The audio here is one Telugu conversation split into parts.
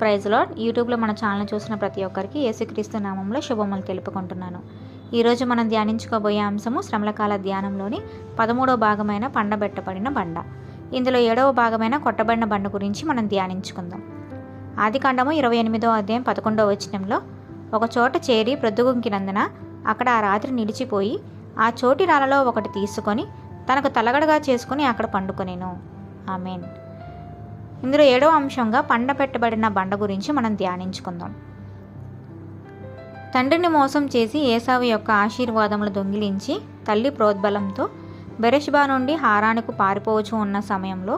Praise lord. యూట్యూబ్లో మన ఛానల్ చూసిన ప్రతి ఒక్కరికి యేసుక్రీస్తు నామంలో శుభములు తెలుపుకుంటున్నాను. ఈరోజు మనం ధ్యానించుకోబోయే అంశము శ్రమల కాల ధ్యానంలోని 13వ భాగమైన పండబెట్టబడిన బండ. ఇందులో 7వ భాగమైన కొట్టబడిన బండ గురించి మనం ధ్యానించుకుందాం. ఆదికాండము 28వ అధ్యాయం 11వ వచనంలో, ఒక చోట చేరి ప్రొద్దుగుంకినందున అక్కడ ఆ రాత్రి నిలిచిపోయి ఆ చోటి రాళ్ళలో ఒకటి తీసుకొని తనకు తలగడగా చేసుకుని అక్కడ పండుకొనెను. ఆమేన్. ఇందులో 7వ అంశంగా పండబెట్టబడిన బండ గురించి మనం ధ్యానించుకుందాం. తండ్రిని మోసం చేసి ఏసావు యొక్క ఆశీర్వాదములు దొంగిలించి తల్లి ప్రోద్బలంతో బెరెషెబా నుండి హారానుకు పారిపోవచ్చు ఉన్న సమయంలో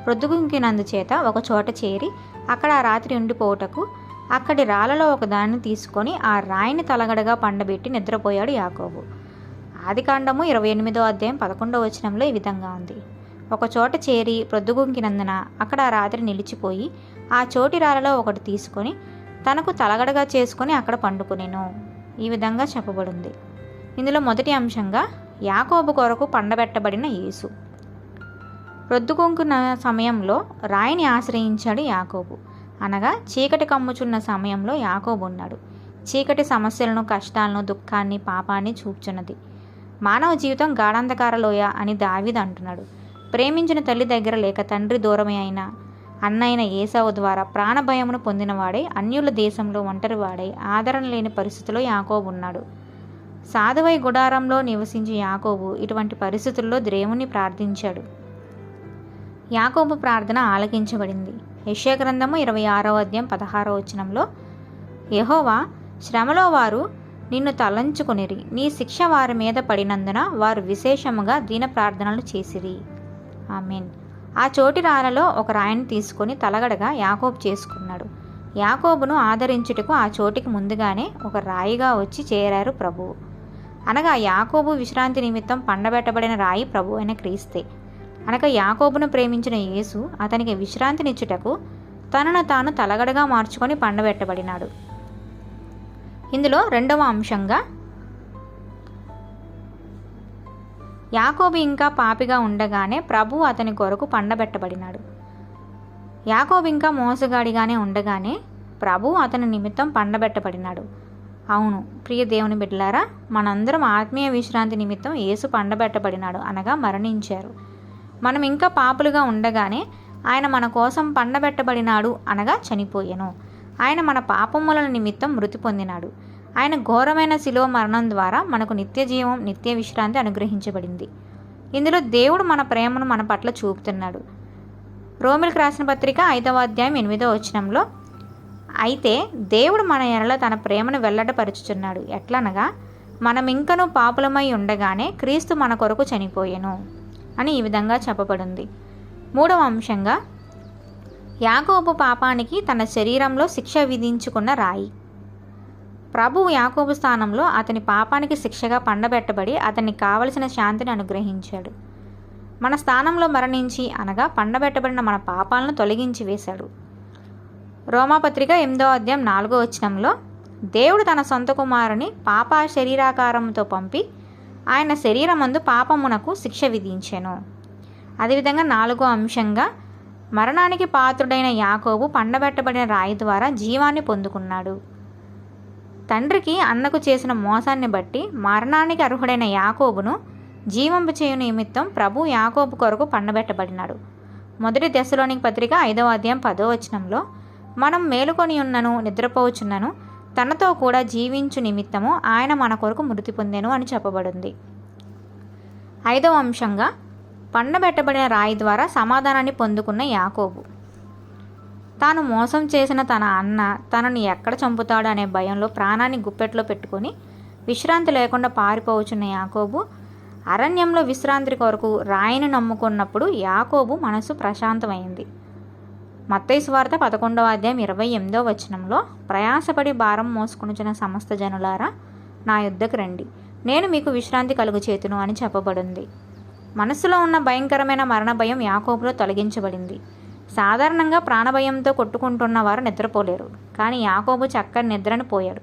ప్రొద్దుగుంకినందుచేత ఒక చోట చేరి అక్కడ ఆ రాత్రి ఉండిపోవుటకు అక్కడి రాళ్ళలో ఒక దానిని తీసుకొని ఆ రాయిని తలగడగా పండబెట్టి నిద్రపోయాడు యాకోబు. ఆదికాండము 28వ అధ్యాయం 11వ వచనంలో ఈ విధంగా ఉంది. ఒక చోట చేరి ప్రొద్దుగుంకినందున అక్కడ ఆ రాత్రి నిలిచిపోయి ఆ చోటి రాళ్ళలో ఒకటి తీసుకొని తనకు తలగడగా చేసుకొని అక్కడ పండుకొనెను. ఈ విధంగా చెప్పబడింది. ఇందులో మొదటి అంశంగా యాకోబు కొరకు పండబెట్టబడిన యేసు. ప్రొద్దుగుంకున్న సమయంలో రాయిని ఆశ్రయించాడు యాకోబు. అనగా చీకటి కమ్ముచున్న సమయంలో యాకోబు ఉన్నాడు. చీకటి సమస్యలను, కష్టాలను, దుఃఖాన్ని, పాపాన్ని చూపుచున్నది. మానవ జీవితం గాఢాంధకార లోయ అని దావీదు అంటున్నాడు. ప్రేమించిన తల్లి దగ్గర లేక తండ్రి దూరమే అయిన అన్నైన ఏసావు ద్వారా ప్రాణభయమును పొందినవాడై అన్యుల దేశంలో ఒంటరివాడై ఆదరణ లేని పరిస్థితిలో యాకోబు ఉన్నాడు. సాధువై గుడారంలో నివసించి యాకోబు ఇటువంటి పరిస్థితుల్లో దేవుణ్ణి ప్రార్థించాడు. యాకోబు ప్రార్థన ఆలకించబడింది. యెషయా గ్రంథము 26వ అధ్యాయం 16వ వచనంలో, యెహోవా, శ్రమలో వారు నిన్ను తలంచుకొనిరి, నీ శిక్ష వారి మీద పడినందున వారు విశేషముగా దీన ప్రార్థనలు చేసిరి. ఆమేన్. ఆ చోటి రాళ్ళలో ఒక రాయిని తీసుకొని తలగడగా యాకోబు చేసుకున్నాడు. యాకోబును ఆదరించుటకు ఆ చోటికి ముందుగానే ఒక రాయిగా వచ్చి చేరారు ప్రభువు. అనగా యాకోబు విశ్రాంతి నిమిత్తం పండబెట్టబడిన రాయి ప్రభు అయిన క్రీస్తే. అనగా యాకోబును ప్రేమించిన యేసు అతనికి విశ్రాంతినిచ్చుటకు తనను తాను తలగడగా మార్చుకొని పండబెట్టబడినాడు. ఇందులో 2వ అంశంగా యాకోబు ఇంకా పాపిగా ఉండగానే ప్రభు అతని కొరకు పండబెట్టబడినాడు. యాకోబు ఇంకా మోసగాడిగానే ఉండగానే ప్రభు అతని నిమిత్తం పండబెట్టబడినాడు. అవును ప్రియ దేవుని బిడ్డలారా, మనందరం ఆత్మీయ విశ్రాంతి నిమిత్తం యేసు పండబెట్టబడినాడు, అనగా మరణించారు. మనం ఇంకా పాపులుగా ఉండగానే ఆయన మన కోసం పండబెట్టబడినాడు, అనగా చనిపోయెను. ఆయన మన పాపముల నిమిత్తం మృతి పొందినాడు. ఆయన ఘోరమైన శిలువ మరణం ద్వారా మనకు నిత్య జీవం, నిత్య విశ్రాంతి అనుగ్రహించబడింది. ఇందులో దేవుడు మన ప్రేమను మన పట్ల చూపుతున్నాడు. రోమిలకు రాసిన పత్రిక 5వ అధ్యాయం 8వ వచనంలో, అయితే దేవుడు మన ఎడల తన ప్రేమను వెల్లడపరుచుచున్నాడు. ఎట్లనగా, మనం ఇంకనూ పాపులమై ఉండగానే క్రీస్తు మన కొరకు చనిపోయెను అని ఈ విధంగా చెప్పబడింది. 3వ అంశంగా యాకోబు పాపానికి తన శరీరంలో శిక్ష విధించుకున్న రాయి. ప్రభువు యాకోబు స్థానంలో అతని పాపానికి శిక్షగా పండబెట్టబడి అతనికి కావలసిన శాంతిని అనుగ్రహించాడు. మన స్థానంలో మరణించి, అనగా పండబెట్టబడిన మన పాపాలను తొలగించి వేశాడు. రోమాపత్రిక 8వ అధ్యాయం 4వ వచనంలో, దేవుడు తన సొంత కుమారుని పాప శరీరాకారంతో పంపి ఆయన శరీరమందు పాపమునకు శిక్ష విధించెను. అదేవిధంగా 4వ అంశంగా మరణానికి పాత్రుడైన యాకోబు పండబెట్టబడిన రాయి ద్వారా జీవాన్ని పొందుకున్నాడు. తండ్రికి అన్నకు చేసిన మోసాన్ని బట్టి మరణానికి అర్హుడైన యాకోబును జీవంపు చేయు నిమిత్తం ప్రభు యాకోబు కొరకు పండబెట్టబడినాడు. మొదటి తెస్సలోనిక పత్రిక 5వ అధ్యాయం 10వ వచనంలో, మనం మేలుకొని ఉన్నను నిద్రపోవచ్చున్నను తనతో కూడా జీవించు నిమిత్తము ఆయన మన కొరకు మృతి పొందెను అని చెప్పబడింది. 5వ అంశంగా పండబెట్టబడిన రాయి ద్వారా సమాధానాన్ని పొందుకున్న యాకోబు. తాను మోసం చేసిన తన అన్న తనను ఎక్కడ చంపుతాడు అనే భయంలో ప్రాణాన్ని గుప్పెట్లో పెట్టుకొని విశ్రాంతి లేకుండా పారిపోవచ్చున్న యాకోబు అరణ్యంలో విశ్రాంతి కొరకు రాయిని నమ్ముకున్నప్పుడు యాకోబు మనసు ప్రశాంతమైంది. మత్తయి సువార్త 11వ అధ్యాయం 28వ వచనంలో, ప్రయాసపడి భారం మోసుకొనుచున్న సమస్త జనులారా నా యుద్ధకు రండి, నేను మీకు విశ్రాంతి కలుగు చేతును అని చెప్పబడింది. మనసులో ఉన్న భయంకరమైన మరణ భయం యాకోబులో తొలగించబడింది. సాధారణంగా ప్రాణభయంతో కొట్టుకుంటున్న వారు నిద్రపోలేరు, కానీ యాకోబు చక్కని నిద్రని పోయాడు.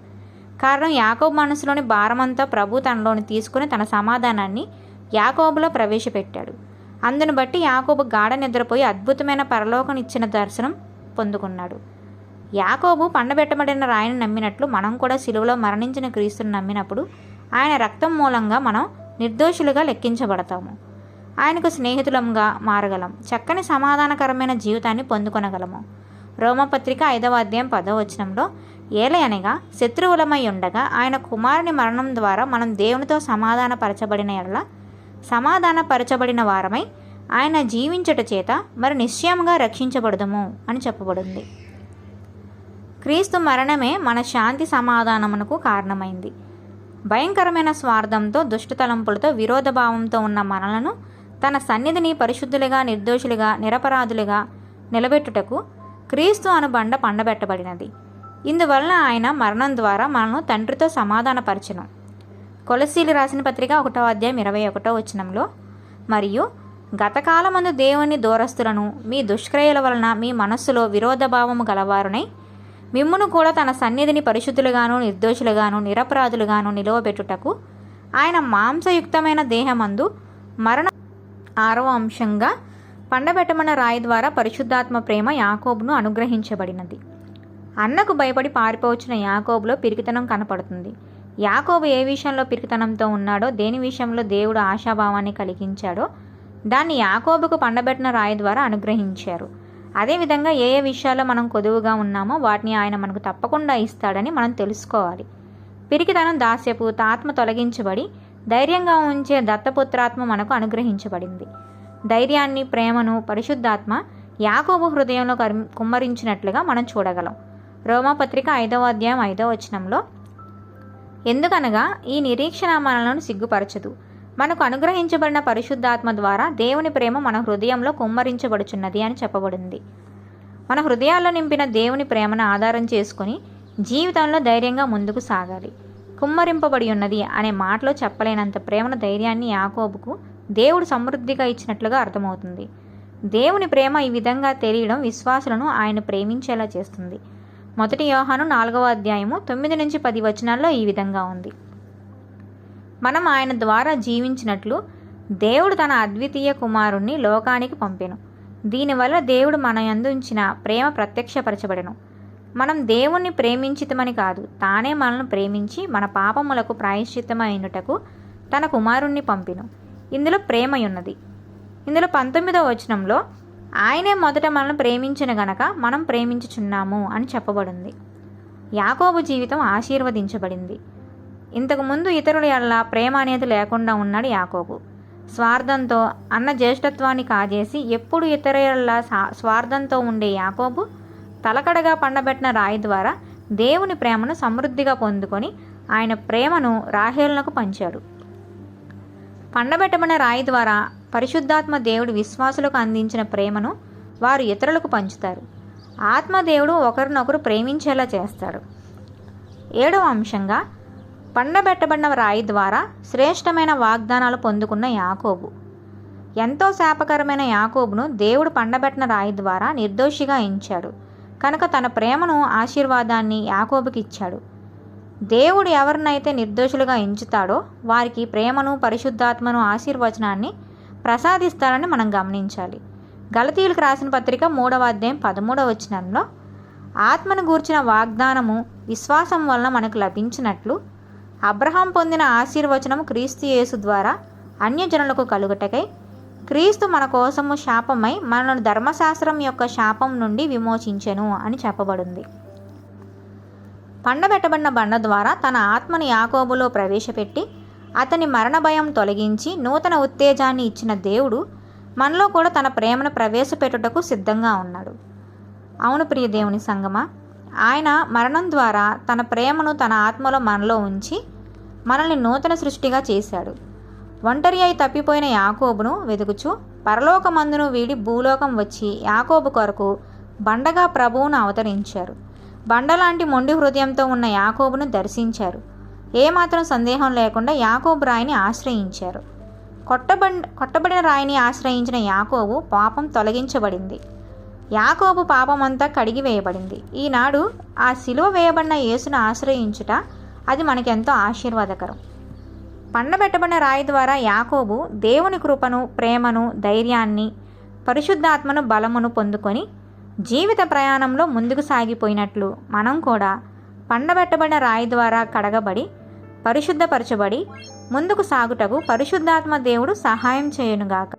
కారణం, యాకోబు మనసులోని భారమంతా ప్రభు తనలోని తీసుకుని తన సమాధానాన్ని యాకోబులో ప్రవేశపెట్టాడు. అందును బట్టి యాకోబు గాఢ నిద్రపోయి అద్భుతమైన పరలోకనిచ్చిన దర్శనం పొందుకున్నాడు. యాకోబు పండబెట్టబడిన రాయిని నమ్మినట్లు మనం కూడా సిలువలో మరణించిన క్రీస్తుని నమ్మినప్పుడు ఆయన రక్తం మూలంగా మనం నిర్దోషులుగా లెక్కించబడతాము. ఆయనకు స్నేహితులంగా మారగలం. చక్కని సమాధానకరమైన జీవితాన్ని పొందుకొనగలము. రోమపత్రిక 5వ అధ్యాయం 10వ వచనంలో, ఏలయనగా శత్రువులమై ఉండగా ఆయన కుమారుని మరణం ద్వారా మనం దేవునితో సమాధానపరచబడిన ఎడల సమాధానపరచబడిన వారమై ఆయన జీవించట చేత మరి నిశ్చయముగా రక్షించబడదుము అని చెప్పబడింది. క్రీస్తు మరణమే మన శాంతి సమాధానమునకు కారణమైంది. భయంకరమైన స్వార్థంతో, దుష్టతలంపులతో, విరోధభావంతో ఉన్న మనలను తన సన్నిధిని పరిశుద్ధులుగా, నిర్దోషులుగా, నిరపరాధులుగా నిలబెట్టుటకు క్రీస్తు అను బండ పండబెట్టబడినది. ఇందువలన ఆయన మరణం ద్వారా మనను తండ్రితో సమాధానపరచును. కొలస్సీలు రాసిన పత్రిక 1వ అధ్యాయం 21వ వచనంలో, మరియు గతకాలమందు దేవుని దూరస్తులను మీ దుష్క్రియల వలన మీ మనస్సులో విరోధభావము గలవారునై మిమ్మును కూడా తన సన్నిధిని పరిశుద్ధులుగాను, నిర్దోషులుగాను, నిరపరాధులుగాను నిలువబెట్టుటకు ఆయన మాంసయుక్తమైన దేహమందు మరణ 6వ అంశంగా పండబెట్టమన్న రాయి ద్వారా పరిశుద్ధాత్మ ప్రేమ యాకోబును అనుగ్రహించబడినది. అన్నకు భయపడి పారిపోవచ్చిన యాకోబులో పిరికితనం కనపడుతుంది. యాకోబు ఏ విషయంలో పిరికితనంతో ఉన్నాడో, దేని విషయంలో దేవుడు ఆశాభావాన్ని కలిగించాడో దాన్ని యాకోబుకు పండబెట్టిన రాయి ద్వారా అనుగ్రహించారు. అదేవిధంగా ఏ ఏ విషయాల్లో మనం కొదువుగా ఉన్నామో వాటిని ఆయన మనకు తప్పకుండా ఇస్తాడని మనం తెలుసుకోవాలి. పిరికితనం, దాస్యపు ఆత్మ తొలగించబడి ధైర్యంగా ఉంచే దత్తపుత్రాత్మ మనకు అనుగ్రహించబడింది. ధైర్యాన్ని, ప్రేమను పరిశుద్ధాత్మ యాకోబు హృదయంలో కుమ్మరించినట్లుగా మనం చూడగలం. రోమపత్రిక 5వ అధ్యాయం 5వ వచనంలో, ఎందుకనగా ఈ నిరీక్షణ మనలను సిగ్గుపరచదు, మనకు అనుగ్రహించబడిన పరిశుద్ధాత్మ ద్వారా దేవుని ప్రేమ మన హృదయంలో కుమ్మరించబడుచున్నది అని చెప్పబడింది. మన హృదయాల్లో నింపిన దేవుని ప్రేమను ఆధారం చేసుకుని జీవితంలో ధైర్యంగా ముందుకు సాగాలి. కుమ్మరింపబడి ఉన్నది అనే మాటలో చెప్పలేనంత ప్రేమను, ధైర్యాన్ని యాకోబుకు దేవుడు సమృద్ధిగా ఇచ్చినట్లుగా అర్థమవుతుంది. దేవుని ప్రేమ ఈ విధంగా తెలియడం విశ్వాసులను ఆయన ప్రేమించేలా చేస్తుంది. 1 యోహాను 4వ అధ్యాయము 9 నుంచి 10 వచనాల్లో ఈ విధంగా ఉంది. మనం ఆయన ద్వారా జీవించినట్లు దేవుడు తన అద్వితీయ కుమారుణ్ణి లోకానికి పంపెను. దీనివల్ల దేవుడు మన యందు ఉంచిన ప్రేమ ప్రత్యక్షపరచబడెను. మనం దేవుణ్ణి ప్రేమించితమని కాదు, తానే మనల్ని ప్రేమించి మన పాపములకు ప్రాయశ్చిత్తమైనటకు తన కుమారుణ్ణి పంపెను. ఇందులో ప్రేమయున్నది. ఇందులో 19వ వచనంలో, ఆయనే మొదట మనల్ని ప్రేమించిన గనక మనం ప్రేమించుచున్నాము అని చెప్పబడింది. యాకోబు జీవితం ఆశీర్వదించబడింది. ఇంతకుముందు ఇతరుల ఎడల ప్రేమ అనేది లేకుండా ఉన్నాడు యాకోబు. స్వార్థంతో అన్న జ్యేష్ఠత్వాన్ని కాజేసి ఎప్పుడు ఇతరుల స్వార్థంతో ఉండే యాకోబు తలకడగా పండబెట్టిన రాయి ద్వారా దేవుని ప్రేమను సమృద్ధిగా పొందుకొని ఆయన ప్రేమను రాహేలునకు పంచాడు. పండబెట్టబడిన రాయి ద్వారా పరిశుద్ధాత్మ దేవుడు విశ్వాసులకు అందించిన ప్రేమను వారు ఇతరులకు పంచుతారు. ఆత్మదేవుడు ఒకరినొకరు ప్రేమించేలా చేస్తాడు. 7వ అంశంగా పండబెట్టబడిన రాయి ద్వారా శ్రేష్టమైన వాగ్దానాలు పొందుకున్న యాకోబు. ఎంతో శాపకరమైన యాకోబును దేవుడు పండబెట్టిన రాయి ద్వారా నిర్దోషిగా ఎంచాడు కనుక తన ప్రేమను, ఆశీర్వాదాన్ని యాకోబుకి ఇచ్చాడు. దేవుడు ఎవరినైతే నిర్దోషులుగా ఎంచుతాడో వారికి ప్రేమను, పరిశుద్ధాత్మను, ఆశీర్వచనాన్ని ప్రసాదిస్తారని మనం గమనించాలి. గలతీయులకు రాసిన పత్రిక 3వ అధ్యాయం 13వ వచనంలో, ఆత్మను గూర్చిన వాగ్దానము విశ్వాసం వలన మనకు లభించినట్లు అబ్రహాం పొందిన ఆశీర్వచనము క్రీస్తు యేసు ద్వారా అన్యజనులకు కలుగుటకై క్రీస్తు మన కోసము శాపమై మనను ధర్మశాస్త్రం యొక్క శాపం నుండి విమోచించెను అని చెప్పబడింది. పండబెట్టబడిన బండ ద్వారా తన ఆత్మను యాకోబులో ప్రవేశపెట్టి అతని మరణ భయం తొలగించి నూతన ఉత్తేజాన్ని ఇచ్చిన దేవుడు మనలో కూడా తన ప్రేమను ప్రవేశపెట్టుటకు సిద్ధంగా ఉన్నాడు. అవును ప్రియ దేవుని సంగమా, ఆయన మరణం ద్వారా తన ప్రేమను తన ఆత్మలో మనలో ఉంచి మనల్ని నూతన సృష్టిగా చేశాడు. ఒంటరి అయి తప్పిపోయిన యాకోబును వెతుకుచు పరలోకమందును వీడి భూలోకం వచ్చి యాకోబు కొరకు బండగా ప్రభువును అవతరించారు. బండలాంటి మొండి హృదయంతో ఉన్న యాకోబును దర్శించారు. ఏమాత్రం సందేహం లేకుండా యాకోబు రాయిని ఆశ్రయించారు. కొట్టబడిన రాయిని ఆశ్రయించిన యాకోబు పాపం తొలగించబడింది. యాకోబు పాపమంతా కడిగివేయబడింది. ఈనాడు ఆ సిలువ వేయబడిన యేసును ఆశ్రయించుట అది మనకెంతో ఆశీర్వాదకరం. పండబెట్టబడిన రాయి ద్వారా యాకోబు దేవుని కృపను, ప్రేమను, ధైర్యాన్ని, పరిశుద్ధాత్మను, బలమును పొందుకొని జీవిత ప్రయాణంలో ముందుకు సాగిపోయినట్లు మనం కూడా పండబెట్టబడిన రాయి ద్వారా కడగబడి పరిశుద్ధపరచబడి ముందుకు సాగుటకు పరిశుద్ధాత్మ దేవుడు సహాయం చేయునుగాక.